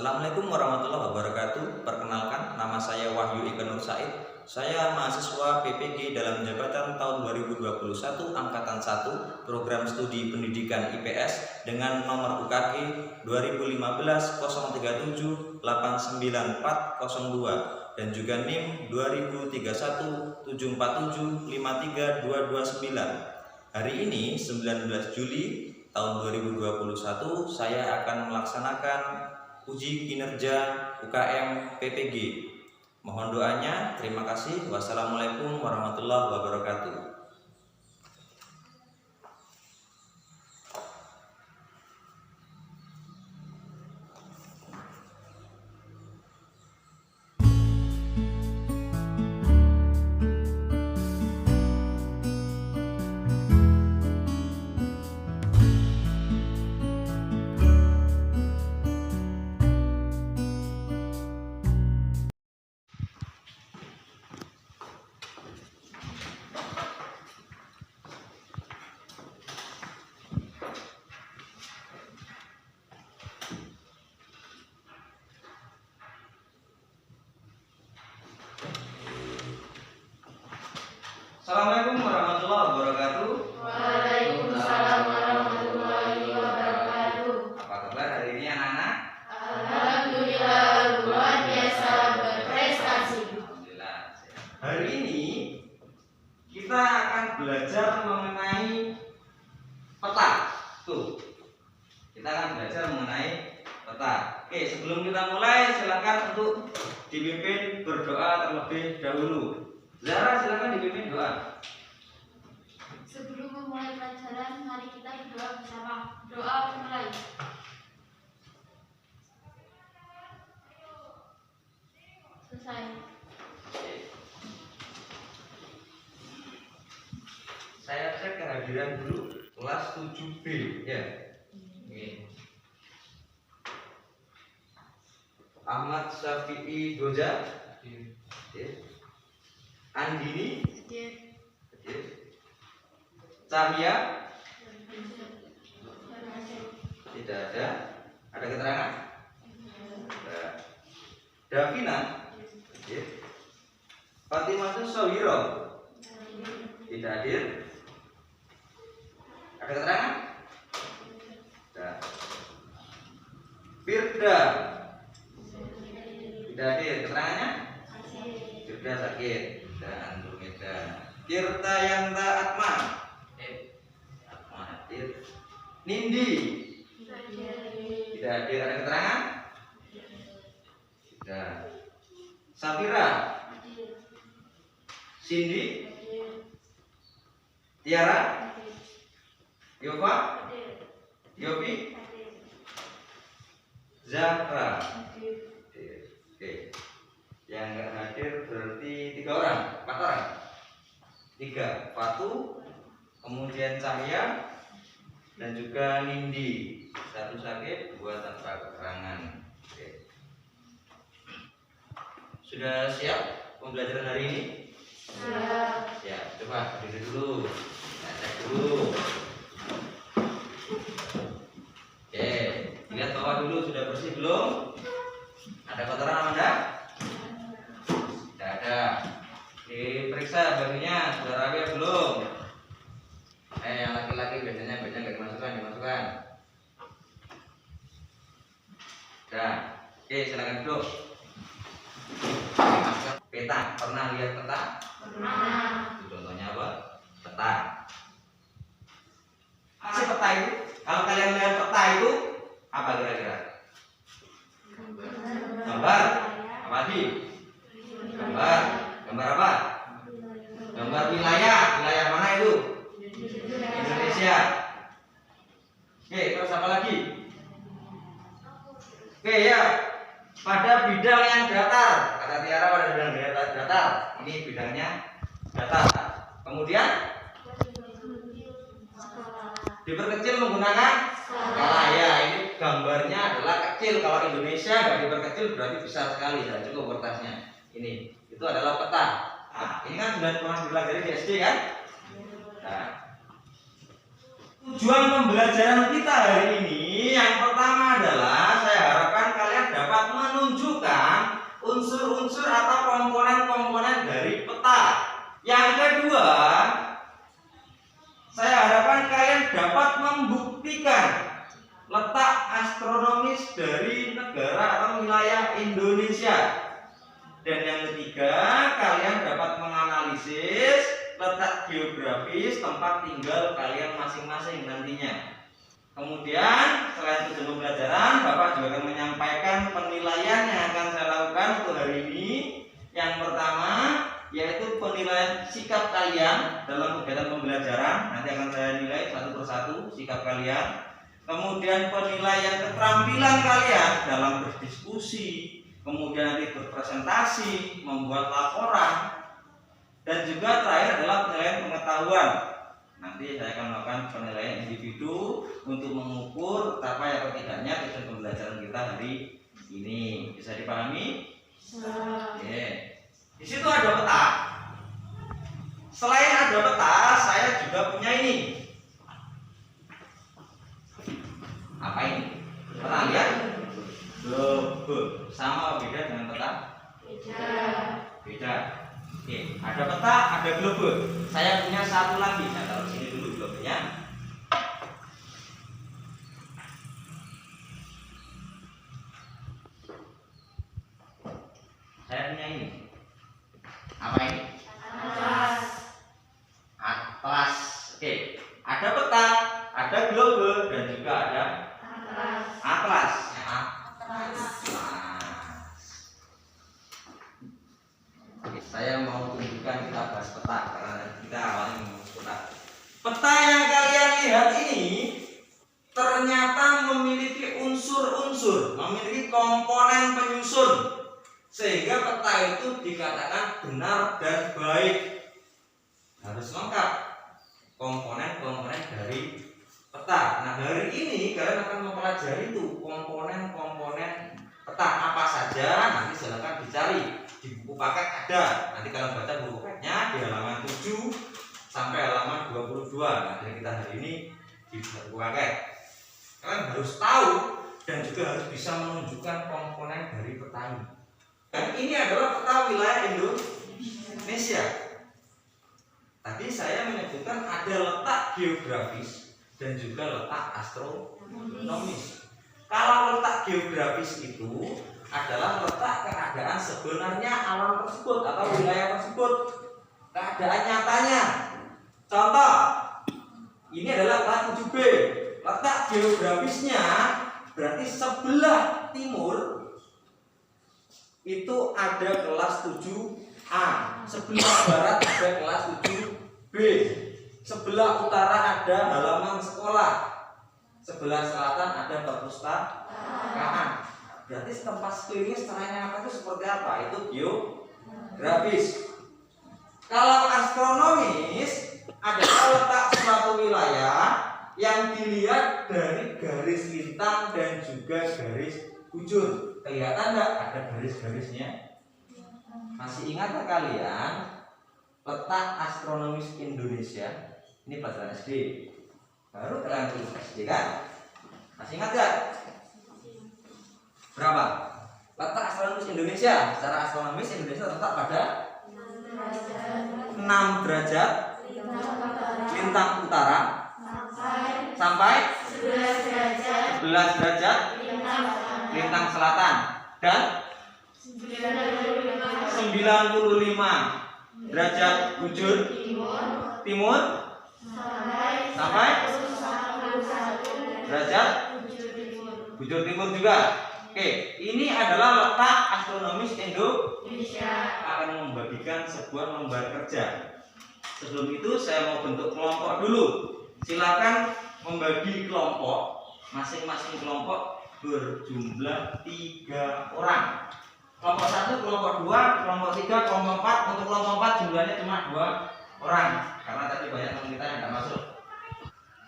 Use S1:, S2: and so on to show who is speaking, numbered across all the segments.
S1: Assalamualaikum warahmatullahi wabarakatuh. Perkenalkan, nama saya Wahyu Ika Nur Said. Saya mahasiswa PPG dalam jabatan tahun 2021 angkatan 1 program studi pendidikan IPS dengan nomor UKG 2015 037 89402 dan juga NIM 2031 747 53229. Hari ini 19 Juli tahun 2021 saya akan melaksanakan uji kinerja UKM PPG. Mohon doanya. Terima kasih. Wassalamualaikum warahmatullahi wabarakatuh. Assalamualaikum warahmatullahi wabarakatuh.
S2: Waalaikumsalam warahmatullahi wabarakatuh.
S1: Apa kabar hari ini anak-anak?
S2: Alhamdulillah luar biasa berprestasi.
S1: Alhamdulillah. Hari ini kita akan belajar mengenai peta. Kita akan belajar mengenai peta. Oke, sebelum kita mulai silakan untuk dipimpin berdoa terlebih dahulu. Zara, silakan dipimpin doa.
S2: Sebelum memulai pelajaran, mari kita berdoa bersama. Doa mulai. Selesai.
S1: Saya cek kehadiran dulu kelas 7B ya. Oke. Ahmad Syafi'i Goja. Oke. Andini. Oke. Cahya. Tidak ada. Ada keterangan? Ada. Davina. Oke. Fatimah Sawiro. Tidak hadir. Ada keterangan? Ada. Firda. Tidak hadir. Keterangannya? Firda sakit. Dan Andromeda. Tirtayanta Atma. Atma hadir. Nindi. Tidak hadir. Ada keterangan? Tidak. Safira. Cindy. Tiara. Yova. Yopi. Zahra. Oke. Yang nggak hadir berarti 3 orang, 4 orang. 3, Fatu, kemudian Cahya, dan juga Nindi. 1 sakit, 2 tanpa keterangan. Oke. Sudah siap pembelajaran hari ini? Siap. Coba berdiri dulu. Kita cek dulu. Oke, lihat bawah dulu sudah bersih belum? Ada kotoran apa enggak? Tidak ada. Diperiksa bajunya sudah rapi belum? Yang laki-laki biasanya nggak dimasukkan. Nah, oke, silakan duduk. Peta, pernah lihat peta?
S2: Pernah.
S1: Contohnya apa? Peta. Apa sih peta itu? Kalau kalian lihat peta itu apa kira-kira? Gambar. Apa lagi? Gambar. Gambar apa? Gambar wilayah. Wilayah mana itu? Indonesia. Oke, terus apa lagi? Oke ya. Pada bidang yang datar, kata Tiara pada bidang datar. Ini bidangnya datar. Kemudian diperkecil menggunakan skala. Ya, ini gambarnya adalah kecil. Kalau Indonesia nggak diperkecil berarti besar sekali. Dan cukup kertasnya. Ini itu adalah peta. Nah, ini kan sudah pernah dipelajari di SD kan? Nah, tujuan pembelajaran kita hari ini yang pertama adalah saya harapkan kalian dapat unsur-unsur atau komponen-komponen dari peta. Yang kedua, saya harapkan kalian dapat membuktikan letak astronomis dari negara atau wilayah Indonesia. Dan yang ketiga, kalian dapat menganalisis letak geografis tempat tinggal kalian masing-masing nantinya. Kemudian selain tujuan pembelajaran, Bapak juga akan menyampaikan penilaian yang akan saya lakukan untuk hari ini. Yang pertama yaitu penilaian sikap kalian dalam kegiatan pembelajaran. Nanti akan saya nilai satu persatu sikap kalian. Kemudian penilaian keterampilan kalian dalam berdiskusi, kemudian nanti berpresentasi, membuat laporan, dan juga terakhir adalah penilaian pengetahuan. Nanti saya akan melakukan penilaian individu untuk mengukur tercapai atau tidaknya tujuan pembelajaran kita hari ini. Bisa dipahami? Oke. Di situ ada peta. Selain ada peta, saya juga punya ini. Apa ini? Pernah lihat? Globe. Sama beda dengan peta? Beda. Oke, ada peta, ada globe. Saya punya satu lagi. Saya taruh sini dulu globenya. Saya punya ini. Apa ini? Atlas. Oke, ada peta, ada globe, dan juga ada atlas. Saya mau tunjukkan kita bahas peta karena kita awalnya membahas peta. Peta yang kalian lihat ini ternyata memiliki unsur-unsur, memiliki komponen penyusun, sehingga peta itu dikatakan benar dan baik. Harus lengkap komponen-komponen dari peta. Nah, hari ini kalian akan mempelajari itu komponen-komponen peta apa saja. Nanti silakan dicari di buku paket ada. Nanti kalian baca buku paketnya di halaman 7 sampai halaman 22. Nah, dari kita hari ini di buku paket. Kalian harus tahu dan juga harus bisa menunjukkan komponen dari peta ini. Dan ini adalah peta wilayah Indonesia. Tadi saya menyebutkan ada letak geografis dan juga letak astronomis. Kalau letak geografis itu adalah letak keadaan sebenarnya alam tersebut atau wilayah tersebut, keadaan nyatanya. Contoh, ini adalah kelas 7B. Letak geografisnya berarti sebelah timur itu ada kelas 7A, sebelah barat ada kelas 7B, sebelah utara ada halaman sekolah, sebelah selatan ada perpustakaan. Berarti tempat sekeliling secara nyata itu seperti apa? Itu geografis. Kalau astronomis adalah letak suatu wilayah yang dilihat dari garis lintang dan juga garis bujur. Kelihatan nggak? Ada garis-garisnya. Masih ingat kalian letak astronomis Indonesia? Ini pelajaran SD. Baru kalian tulis SD kan? Masih ingat nggak? Berapa? Letak astronomis Indonesia. Secara astronomis Indonesia terletak pada 6 derajat lintang utara sampai 11 derajat lintang selatan dan 95 derajat bujur timur sampai derajat bujur timur juga. Oke, ini adalah letak astronomis Indonesia. Akan membagikan sebuah lembar kerja. Sebelum itu saya mau bentuk kelompok dulu. Silakan membagi kelompok. Masing-masing kelompok berjumlah 3 orang. Kelompok 1, kelompok 2, kelompok 3, kelompok 4. Untuk kelompok 4 jumlahnya cuma 2 orang. Karena tadi banyak teman kita yang tidak masuk.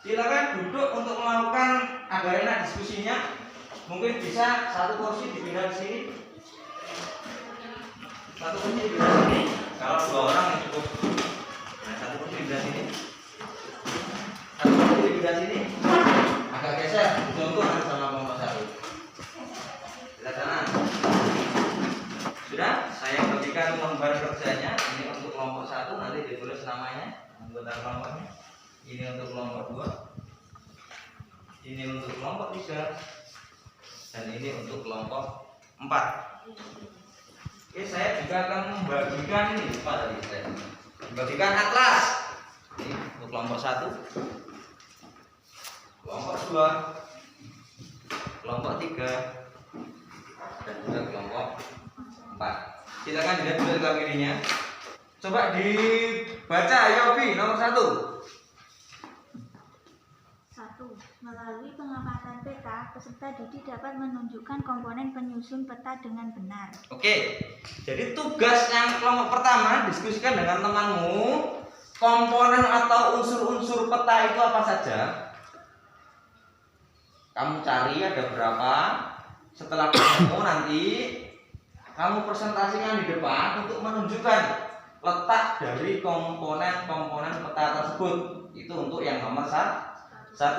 S1: Silakan duduk untuk melakukan agar enak diskusinya. Mungkin bisa satu kursi dipindah ke sini. Satu kursi dipindah sini. Kalau 2 orang yang cukup. Nah, satu kursi dipindah sini. Satu kursi dipindah sini. Agak geser. Contoh nanti sama kelompok 1. Sebelah kanan. Sudah? kerjanya. Ini untuk kelompok 1, nanti ditulis namanya, anggota kelompoknya. Ini untuk kelompok 2, ini untuk kelompok 3, dan ini untuk kelompok 4. Oke, saya juga akan membagikan ini, lupa tadi saya membagikan atlas. Ini untuk kelompok 1, kelompok 2, kelompok 3, dan juga kelompok 4. Silakan dilihat dulu rekam ininya. Coba dibaca, Yofi, nomor 1.
S3: 1. Melalui pengamatan peta, peserta didik dapat menunjukkan komponen penyusun peta dengan benar.
S1: Oke, jadi tugas yang kelompok pertama, diskusikan dengan temanmu komponen atau unsur-unsur peta itu apa saja. Kamu cari ada berapa. Setelah ketemu nanti kamu presentasikan di depan untuk menunjukkan letak dari komponen-komponen peta tersebut. Itu untuk yang nomor 1.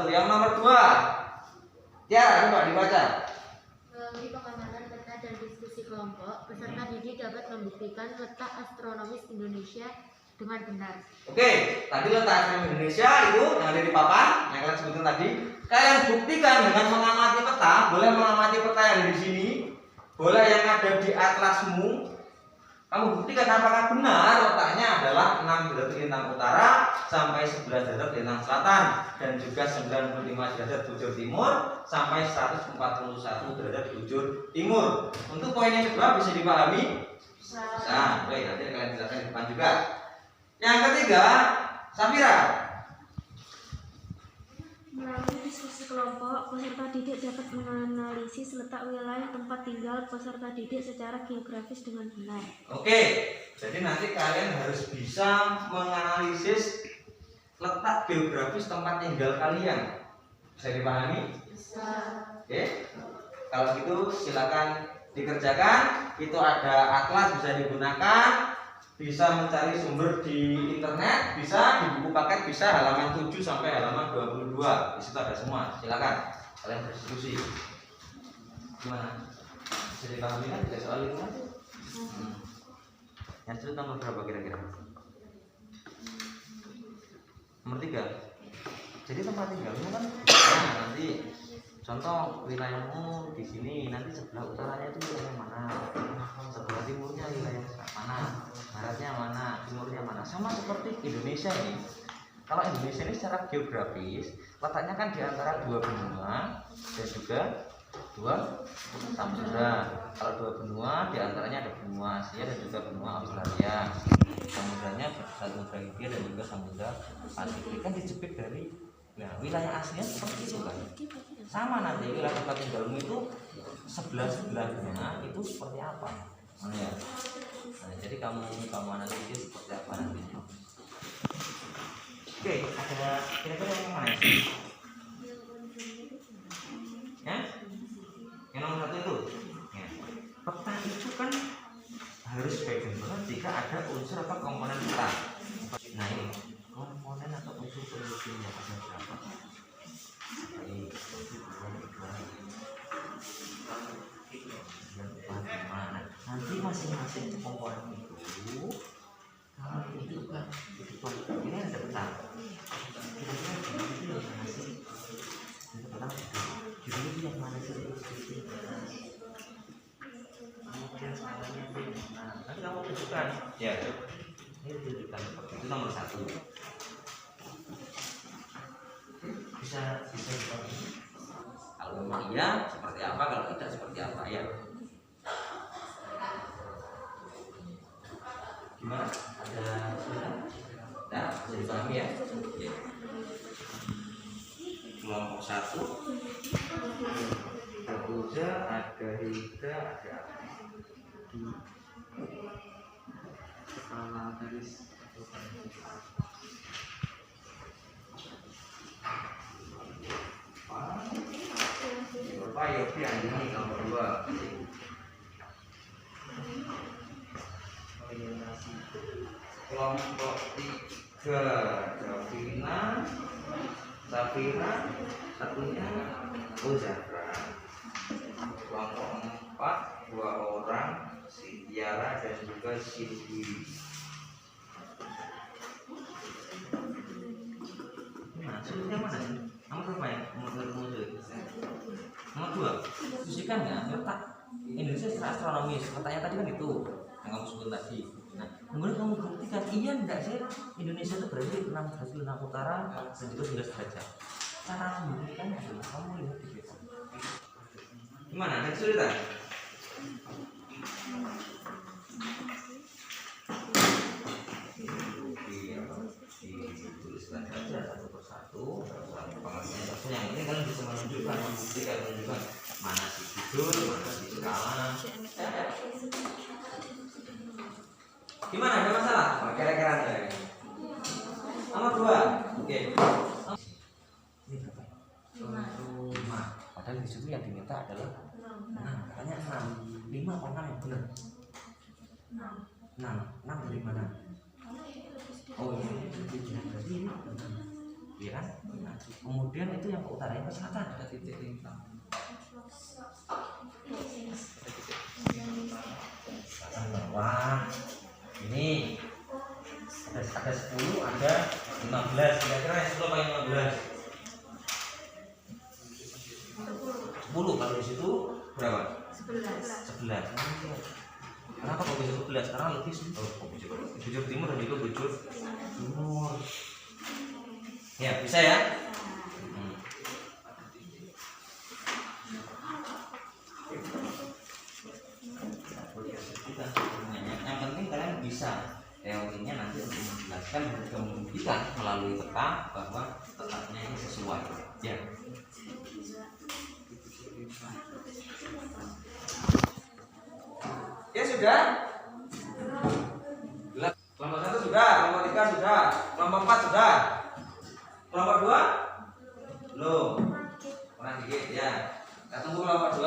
S1: Yang nomor 2, Tiara, coba dibaca.
S2: Melalui pengamatan peta dan diskusi kelompok, peserta didik dapat membuktikan letak astronomis Indonesia dengan benar.
S1: Oke, tadi letak astronomis Indonesia itu yang ada di papan, yang kalian sebutkan tadi. Kalian buktikan dengan mengamati peta. Boleh mengamati peta yang di sini, boleh yang ada di atlasmu. Kamu buktikan apakah benar letaknya adalah 6 derajat lintang utara sampai 11 derajat lintang selatan, dan juga 95 derajat bujur timur sampai 141 derajat bujur timur. Untuk poin yang kedua bisa dipahami? Bisa. Oke, nanti kalian jelaskan di depan juga. Yang ketiga, Safira.
S3: Melalui diskusi kelompok, peserta didik dapat menganalisis letak wilayah tempat tinggal peserta didik secara geografis dengan benar.
S1: Oke, jadi nanti kalian harus bisa menganalisis letak geografis tempat tinggal kalian. Bisa dipahami?
S2: Bisa.
S1: Oke, kalau gitu silakan dikerjakan. Itu ada atlas, bisa digunakan. Bisa mencari sumber di internet, bisa di buku paket, bisa halaman 7 sampai halaman 22. Di situ ada semua. Silakan kalian berdiskusi. Gimana? Bisa dipahami kan? Tidak soal itu kan? Yang sulit nomor berapa kira-kira? Nomor 3. Jadi tempat tinggalmu kan, nah, nanti contoh wilayahmu di sini, nanti sebelah utaranya itu wilayah mana, sebelah timurnya wilayah mana, baratnya mana, timurnya mana. Sama seperti Indonesia ini. Kalau Indonesia ini secara geografis letaknya kan di antara 2 benua dan juga 2 samudra. Kalau 2 benua di antaranya ada benua Asia dan juga benua Australia. Samudranya Samudra Hindia dan juga Samudra Pasifik, kan dijepit dari. Nah, wilayah Asia seperti itu kan. Sama nanti wilayah tempat tinggalmu itu sebelah-sebelahnya itu seperti apa? Ya. Nah, jadi kamu analisis seperti apa nanti. Oke, ada kira-kira yang mana? Ya? Yang nomor 1 itu. Ya. Peta itu kan harus baik dan benar jika ada unsur atau komponen peta. Nah, ini komponen atau unsur penyusunnya ada berapa? Baik, nanti masing-masing komponen itu kalau itu kan ini ada peta. Kira-kira itu yang mana sih? Itu peta itu yang mana sih? Kemudian skalanya itu, nah nanti kamu tunjukkan. Ya, ini tunjukkan seperti itu nomor 1. Bisa seperti ini. Kalau memang iya seperti apa, kalau tidak seperti apa ya. Gimana? Ada sudah? Nah, bisa dipahami ya. Ya. Kelompok 1 ada Buddha, ada Hida, ada kepala garis Bapak Yofi ini nomor 2. Orientasi kelompok 3 Davina, Safira, satunya Uzara. Kelompok 4 2 orang, Tiara dan juga Cindy. Nah, sudah mana? Nomor berapa ya? Nomor 2. Fisika nggak? Letak Indonesia secara astronomis. Letaknya tadi kan itu yang kamu sebut tadi. Nah, kemudian kamu buktikan iya enggak sih Indonesia itu berada di 16 utara dan juga 11 derajat. Cara membuktikannya adalah kamu lihat di peta. Gimana? Ada kesulitan? Dituliskan saja satu persatu pengertian yang ini kalian bisa menunjukkan mana si judul, mana si skala. Gimana, ada masalah? Kira-kira ada. Nomor 2. Oke. Ini berapa? 5. Padahal di situ yang diminta adalah 6. Katanya 6. 5 apa 6 yang benar? 6 dari mana? Oh ini berarti ini iya kan? Kemudian itu yang ke utara, yang ke selatan ada titik lintang. Bawah ini ada 10, ada 15. Kira-kira yang 10 apa yang 15? 10. Kalau di situ berapa? 11. Kenapa kok bisa 11? Karena lebih bujur timur dan juga bujur timur. Ya, bisa ya? Yang penting kalian bisa teorinya nanti untuk menjelaskan dan juga membuktikan melalui peta bahwa petanya ini sesuai. Ya. Ya sudah. Kelompok 1 sudah, kelompok 3 sudah, kelompok 4 sudah. Kelompok 2? Belum. Kurang dikit ya. Kita tunggu kelompok 2.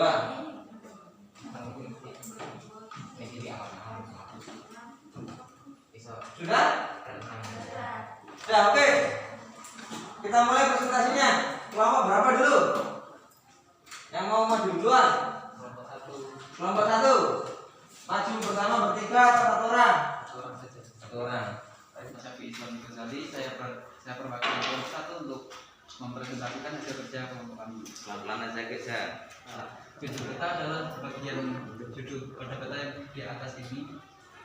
S1: Sudah? Sudah, oke. Kita mulai presentasinya. Kelompok berapa dulu? Yang mau maju duluan? Kelompok 1. Maju bersama bertiga atau 1 orang? 1 orang.
S4: Mas Syafi'i Islam Ghazali, saya perwakilan kelompok 1 untuk mempresentasikan hasil kerja kelompok kami.
S1: Pelan-pelan aja kerja.
S4: Judul peta adalah bagian judul pada peta yang di atas ini.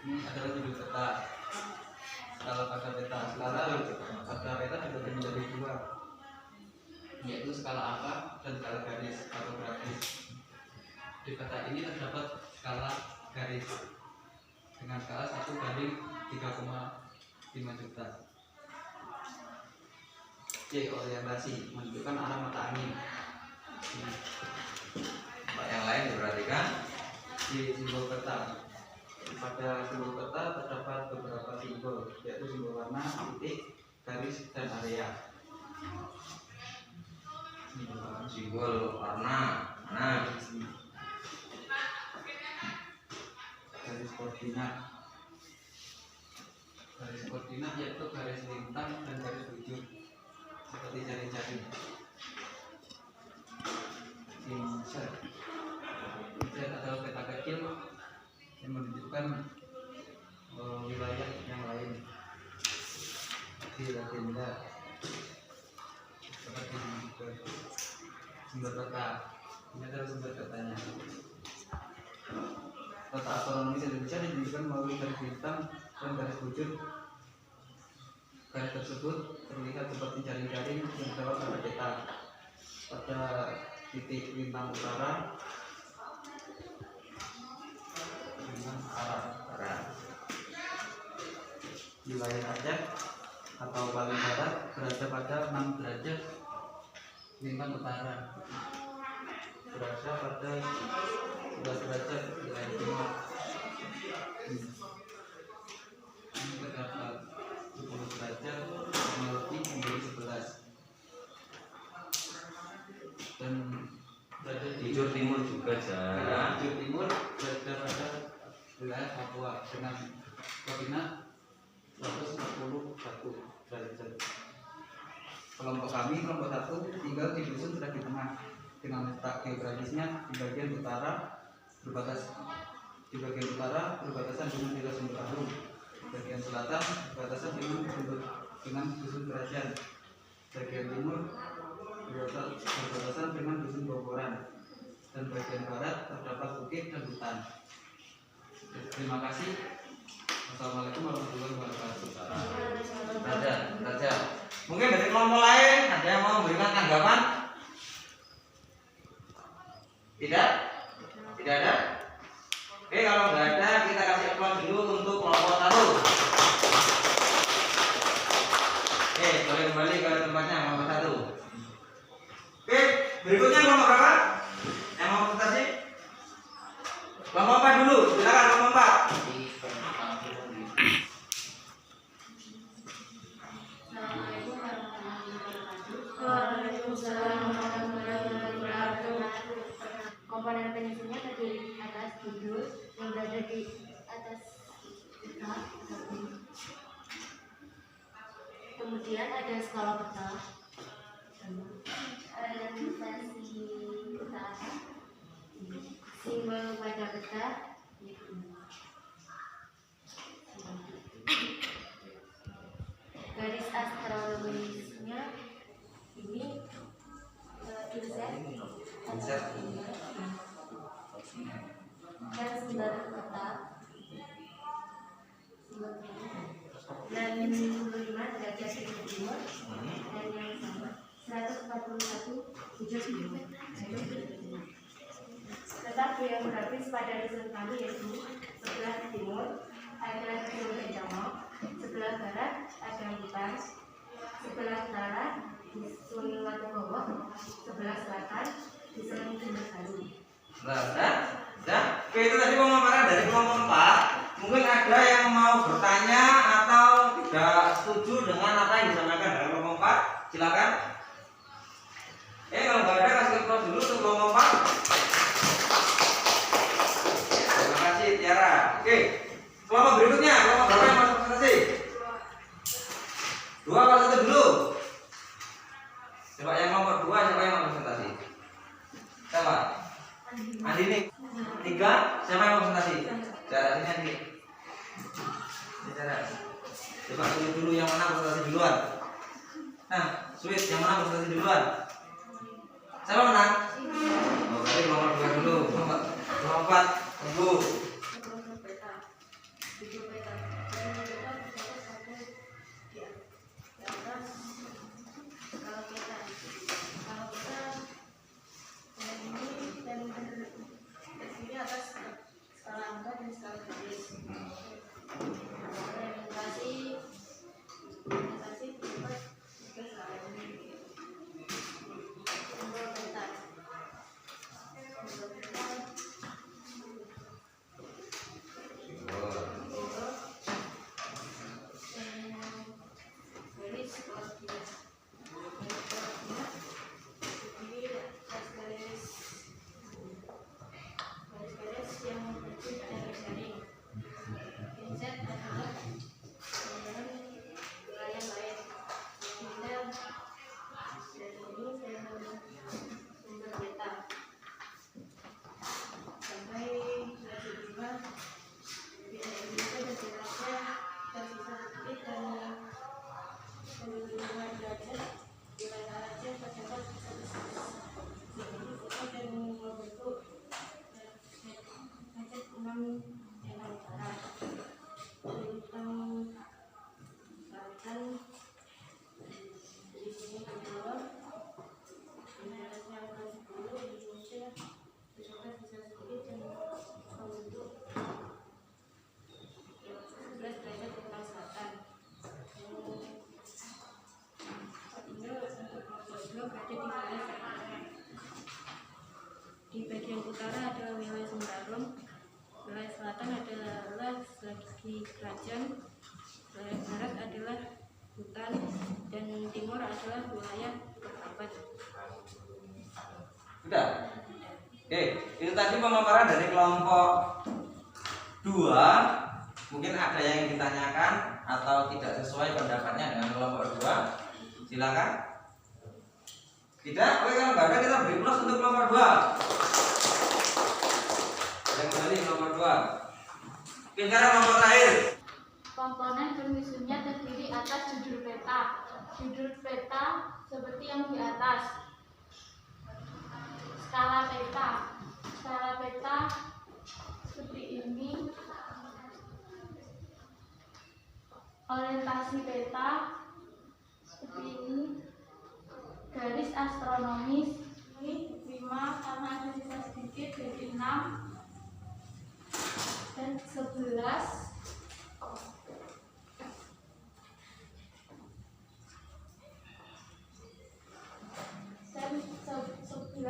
S4: Ini adalah judul peta. Skala pada peta. Skala pada peta dibagi menjadi 2, yaitu skala apa dan skala garis atau grafis. Di peta ini terdapat skala garis dengan skala 1/3,5 juta. C. Orientasi menunjukkan arah mata angin.
S1: Yang lain diperhatikan.
S4: D. Simbol peta. Pada simbol peta terdapat beberapa simbol, yaitu simbol warna, titik, garis, dan area.
S1: Simbol warna mana?
S4: Garis koordinat. Garis koordinat yaitu garis lintang dan garis bujur seperti jari-jari. Insert. Insert adalah peta kecil yang menunjukkan wilayah yang lain. Di legenda seperti ini juga. Sumber peta. Ini adalah sumber petanya. Peta astronomis Indonesia ditunjukkan melalui garis bintang dan garis bujur. Garis tersebut terlihat seperti jaring-jaring yang terdapat pada peta. Pada titik lintang utara, wilayah Aceh atau paling barat berada pada 6 derajat lintang utara, berada pada 11 derajat wilayah timur. Ini terdapat 10 derajat melebih menjadi 11 dan berada di
S1: Bujur timur juga jalan.
S4: bujur timur berada pada wilayah Papua dengan koordinat 141 derajat. Kelompok kami, kelompok 1, tinggal di dusun sudah di tengah dengan letak geografisnya di bagian utara berbatas Di bagian utara berbatasan dengan daerah Sumber Agung. Bagian selatan berbatasan dengan dusun Kerajaan. Bagian timur berbatasan dengan dusun Boboran. Dan bagian barat terdapat bukit dan hutan. Terima kasih. Assalamualaikum warahmatullahi wabarakatuh.
S1: Raja. Mungkin dari kelompok lain ada yang mau memberikan tanggapan? Tidak? Tidak ada? Oke, kalau nggak ada kita kasih aplaus dulu untuk kelompok 1. Oke, boleh kembali ke tempatnya kelompok 1. Oke, berikutnya kelompok berapa? Yang mau presentasi? Kelompok 4 dulu, silakan kelompok 4.
S2: Assalamualaikum warahmatullahi wabarakatuh.
S3: Waalaikumsalam warahmatullahi wabarakatuh.
S2: Komponen penyusunnya terdiri atas judul yang berada di atas peta. Kemudian ada skala peta, orientasi peta, simbol pada peta, garis astronomisnya ini
S1: Insert.
S2: dan sumber peta dan 95 derajat timur dan yang sama 141 letak geografis pada dusun kami yaitu sebelah timur adalah Gunung Enjamo, sebelah barat ada hutan, sebelah utara dusun Watugowo, sebelah selatan dusun Jemberbaru.
S1: Oke, itu tadi pemaparan dari kelompok 4. Mungkin ada yang mau bertanya atau tidak setuju dengan apa yang disampaikan dari kelompok 4. Silakan. Kalau nggak ada kasih aplaus dulu untuk kelompok 4. Terima kasih Tiara. Oke, kelompok berikutnya, kelompok berapa yang mau presentasi? 2 atau 1 dulu? Coba yang kelompok 2, siapa yang mau presentasi? Siapa? Andini. 3, siapa yang mau presentasi? Jarak sini Andi. Ini jarak. Coba dulu yang mana presentasi duluan. Nah, Sweet yang mana presentasi duluan? Siapa menang? Oh, berarti kelompok 2 dulu. Kelompok 4 tunggu.
S3: Di bagian utara adalah wilayah Sumber Agung, wilayah selatan adalah lagi kerajaan, wilayah barat adalah hutan, dan timur adalah wilayah persawahan.
S1: Sudah? Oke, itu tadi pemaparan dari kelompok 2. Mungkin ada yang ditanyakan atau tidak sesuai pendapatnya dengan kelompok 2. Silakan. Tidak? Oke, kalau nggak ada kita beri plus untuk kelompok 2. Kita kembali kelompok 2. Oke, sekarang nomor terakhir.
S2: Komponen penyusunnya terdiri atas judul peta. Judul peta seperti yang di atas. Skala peta. Skala peta seperti ini. Orientasi peta seperti ini. Garis astronomis ini 5 karena ada sisa sedikit jadi 6 dan 11. Dan 11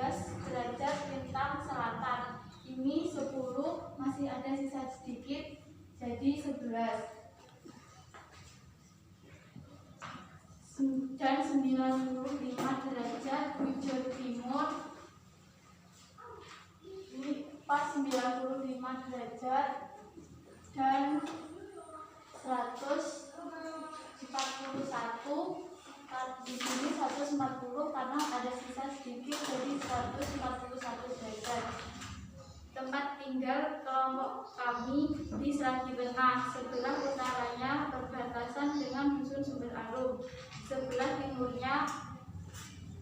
S2: derajat lintang selatan. Ini 10 masih ada sisa sedikit jadi 11. Dan 95 derajat bujur timur. Ini pas 95 derajat dan 141. Di sini 140 karena ada sisa sedikit jadi 141 derajat. Tempat tinggal kelompok kami di Seragi Tengah. Sebelah utaranya berbatasan dengan dusun Sumber Arum. Sebelah timurnya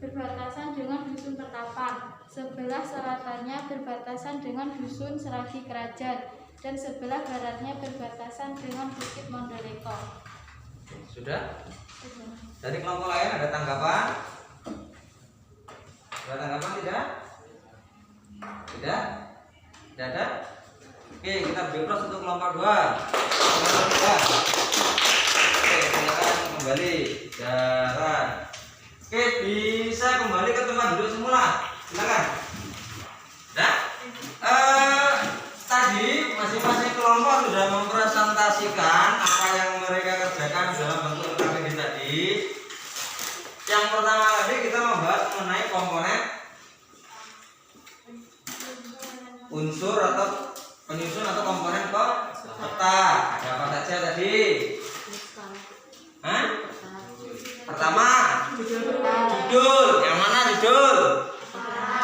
S2: berbatasan dengan dusun Pertapan. Sebelah selatannya berbatasan dengan dusun Seragi Kerajaan. Dan sebelah baratnya berbatasan dengan Bukit Mondoleko.
S1: Sudah? Dari kelompok lain ada tanggapan? Ada tanggapan tidak? Tidak? Tidak ada? Oke, kita bebas untuk kelompok 2. Kelompok 2. Oke, silakan kembali. Jalan. Oke, bisa kembali ke tempat duduk semula. Silakan. Nah, tadi masing-masing kelompok sudah mempresentasikan apa yang mereka kerjakan dalam bentuk KPD tadi. Yang pertama tadi kita membahas mengenai komponen unsur atau penyusun atau komponen peta. Ada apa saja tadi? Hah? Pertama, judul. Yang mana judul?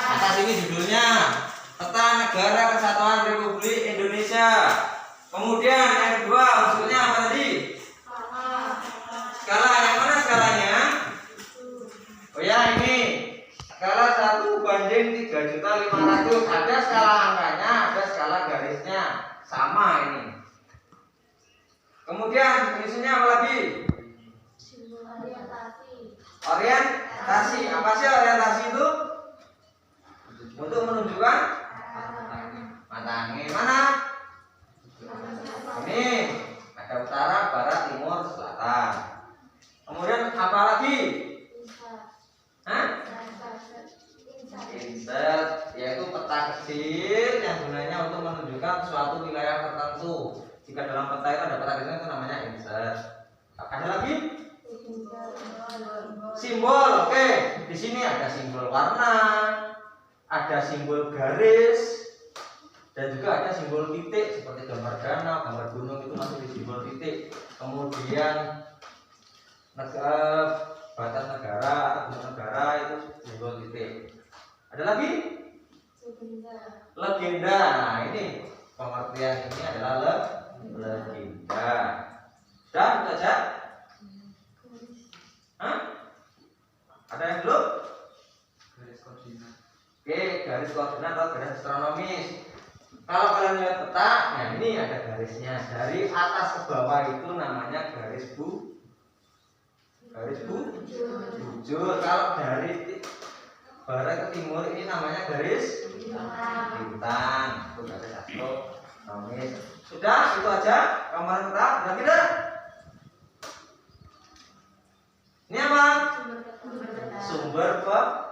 S1: Atas ini judulnya. Peta Negara Kesatuan Republik Indonesia. Kemudian yang kedua unsurnya apa tadi? Skala. Yang mana skalanya? Oh ya, ini skala 1:3.500.000. Ada skala angkanya, ada skala garisnya. Sama ini. Kemudian penyusunnya apa lagi? Orientasi. Apa sih orientasi itu? Untuk menunjukkan mata angin. Mana? Ini ada utara, barat, timur, selatan. Kemudian apa lagi? Hah? Insert, yaitu peta kecil yang gunanya untuk menunjukkan suatu wilayah tertentu. Jika dalam peta itu ada peta kecil itu namanya insert. Ada lagi? Simbol. Oke, di sini ada simbol warna, ada simbol garis, dan juga ada simbol titik seperti gambar danau, gambar gunung itu masih di simbol titik. Kemudian batas negara atau pusat negara itu simbol titik. Ada lagi? Legenda. Nah, ini pengertian ini adalah legenda. Sudah itu aja? Hah? Ada yang belum?
S4: Garis koordinat.
S1: Oke, garis koordinat atau garis astronomis. Kalau kalian lihat peta, nah ini ada garisnya. Dari atas ke bawah itu namanya garis bujur. Kalau dari barat ke timur ini namanya garis bintang. Itu garis astronomis. Sudah, itu aja komponen peta. Sudah tidak? Ini apa? Sumber peta.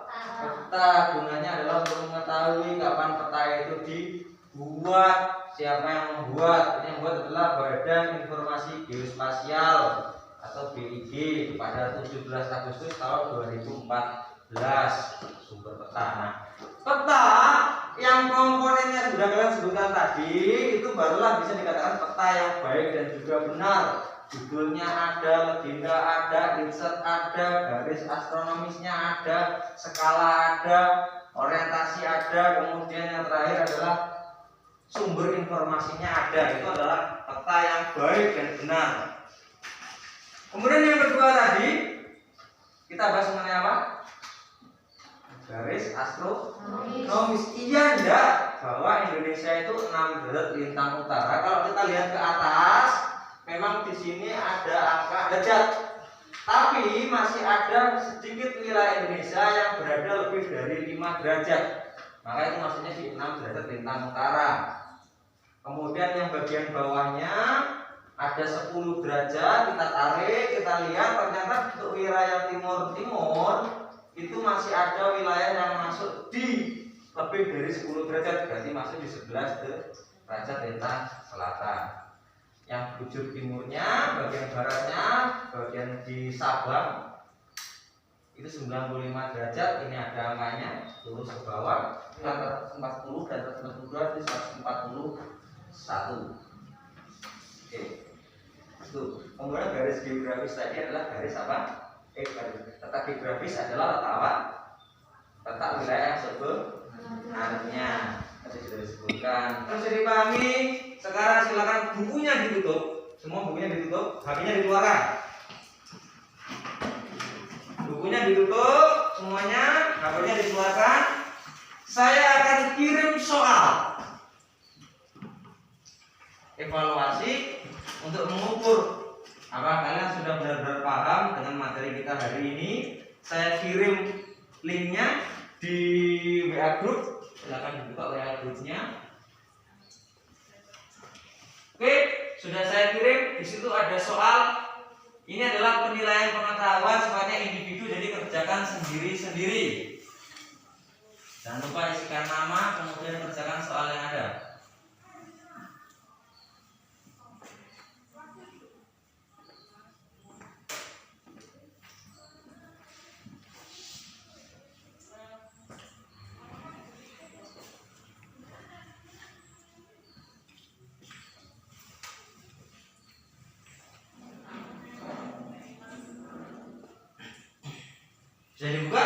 S1: Gunanya adalah untuk mengetahui kapan peta itu dibuat, siapa yang membuat. Ini yang membuat adalah Badan Informasi Geospasial atau BIG pada 17 Agustus tahun 2014. Sumber peta. Nah, peta yang komponennya sudah kalian sebutkan tadi itu barulah bisa dikatakan peta yang baik dan juga benar. Judulnya ada, legenda ada, insert ada, garis astronomisnya ada, skala ada, orientasi ada, kemudian yang terakhir adalah sumber informasinya ada. Itu adalah peta yang baik dan benar. Kemudian yang kedua tadi kita bahas mengenai apa? Garis astronomis. Iya enggak bahwa Indonesia itu 6 derajat lintang utara. Kalau kita lihat ke atas, memang di sini ada angka derajat. Tapi masih ada sedikit wilayah Indonesia yang berada lebih dari 5 derajat. Maka itu maksudnya di 6 derajat lintang utara. Kemudian yang bagian bawahnya ada 10 derajat, kita tarik, kita lihat ternyata untuk wilayah timur itu masih ada wilayah yang masuk di lebih dari 10 derajat, berarti masuk di 11 derajat lintang selatan. Yang bujur timurnya, bagian baratnya, bagian di Sabang itu 95 derajat, ini ada angkanya, terus ke bawah 140 dan 142 itu 141. Oke. Itu. Kemudian garis geografis tadi adalah garis apa? Letak geografis adalah letak apa? Letak wilayah sebenarnya. Tadi sudah disebutkan. Terus dipahami. Sekarang silakan bukunya ditutup. Semua bukunya ditutup. HP-nya dikeluarkan. Bukunya ditutup. Semuanya. HP-nya dikeluarkan. Saya akan kirim soal evaluasi untuk mengukur apa kalian sudah benar-benar paham dengan materi kita hari ini. Saya kirim linknya di WA group, silakan dibuka WA grupnya. Oke, sudah saya kirim. Di situ ada soal. Ini adalah penilaian pengetahuan sifatnya individu, jadi kerjakan sendiri-sendiri. Jangan lupa isikan nama, kemudian kerjakan soal yang ada. Bisa dibuka?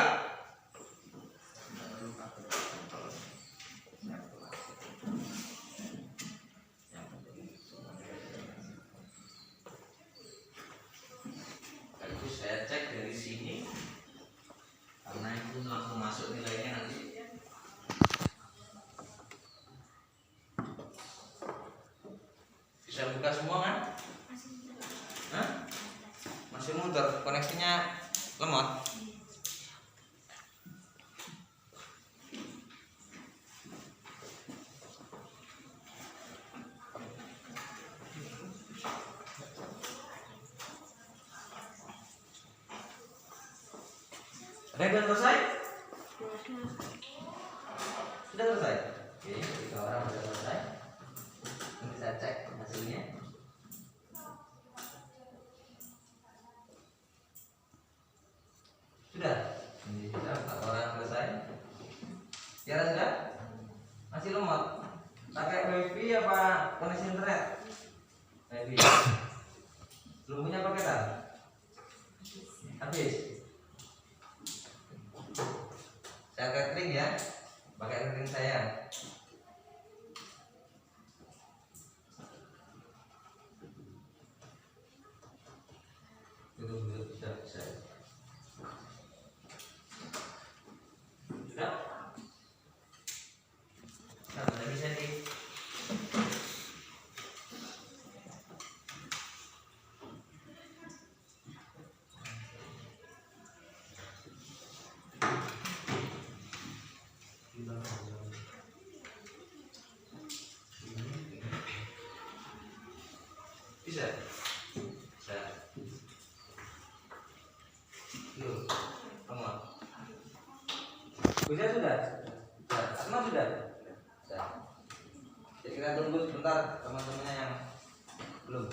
S1: Bagus, saya cek dari sini karena itu langsung masuk nilainya nanti. Bisa buka semua kan? Hah? Masih muter, koneksinya lemot. Sudah selesai? Sudah selesai? Oke, 3 orang sudah selesai. Nanti saya cek hasilnya. Sudah? Ini sudah 4 orang selesai. Kira sudah? Masih lemot? Pakai wifi apa koneksi internet? Wifi. Belum punya paketan? Habis? Saya catering ya, pakai catering saya. Tutup sudah bisa. Sudah? Nah, sudah bisa nih. Bisa? Bisa. Loh, kamu bisa sudah? Asma sudah? Sudah. Jadi kita tunggu sebentar teman-temannya yang belum.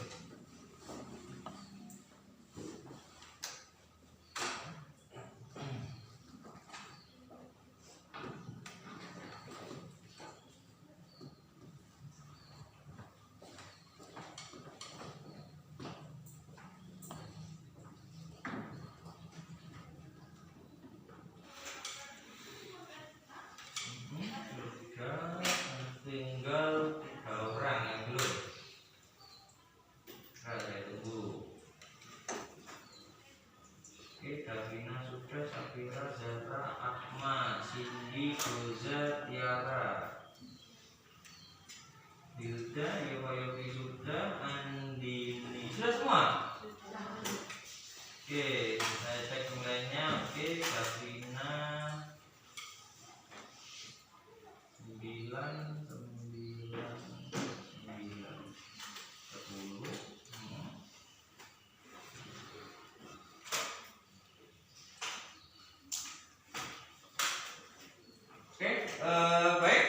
S1: Huda, Safira, Zahra, Ahmad, Cindy, Goza, Tiara, Hilda, Yoga, Yogi, sudah, Andini, sudah semua? Oke, saya cek nilainya. Oke, Safina 9, 9, 9, 10. Oke, baik.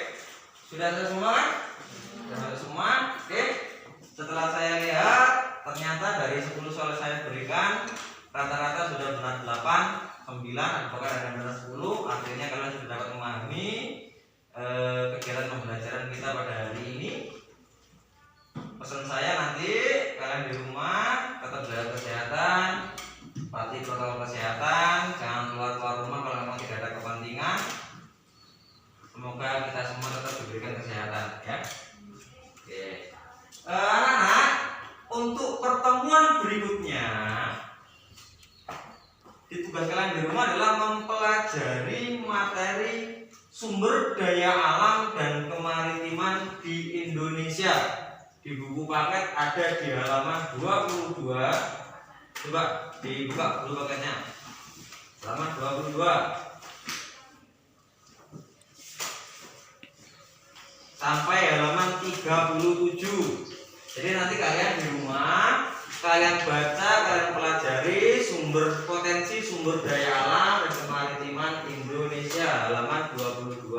S1: Sudah selesai semua kan? Sudah selesai semua. Oke. Setelah saya lihat, ternyata dari 10 soal saya berikan rata-rata sudah benar 8, 9, apakah ada benar 10. Artinya kalian sudah dapat memahami kegiatan pembelajaran kita pada hari ini. Pesan saya nanti kalian di rumah tetap jaga kesehatan, patuhi protokol kesehatan, jangan keluar rumah kalau memang tidak ada kepentingan. Semoga kita semua tetap diberikan kesehatan, ya. Oke. Anak-anak, untuk pertemuan berikutnya, tugas kalian di rumah adalah mempelajari materi sumber daya alam dan kemaritiman di Indonesia. Di buku paket ada di halaman 22. Coba dibuka dulu paketnya. Halaman 22 sampai halaman 37. Jadi nanti kalian di rumah kalian baca, kalian pelajari potensi sumber daya alam dan kemaritiman Indonesia halaman 22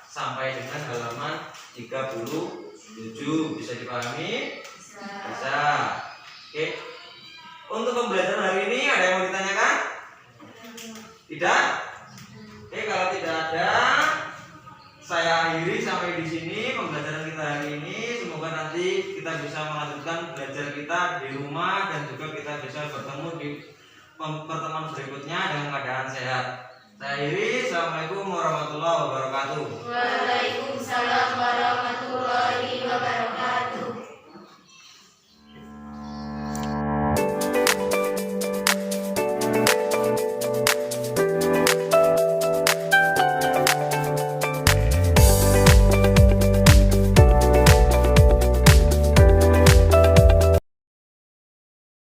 S1: sampai dengan halaman 37. Bisa dipahami? Bisa. Oke. Untuk pembelajaran hari ini ada yang mau ditanyakan? Tidak? Oke, kalau tidak ada, saya akhiri sampai di sini pembelajaran kita hari ini. Semoga nanti kita bisa melanjutkan belajar kita di rumah dan juga kita bisa bertemu di pertemuan berikutnya dengan keadaan sehat. Saya akhiri. Assalamualaikum warahmatullahi wabarakatuh.
S2: Waalaikumsalam warahmatullahi wabarakatuh.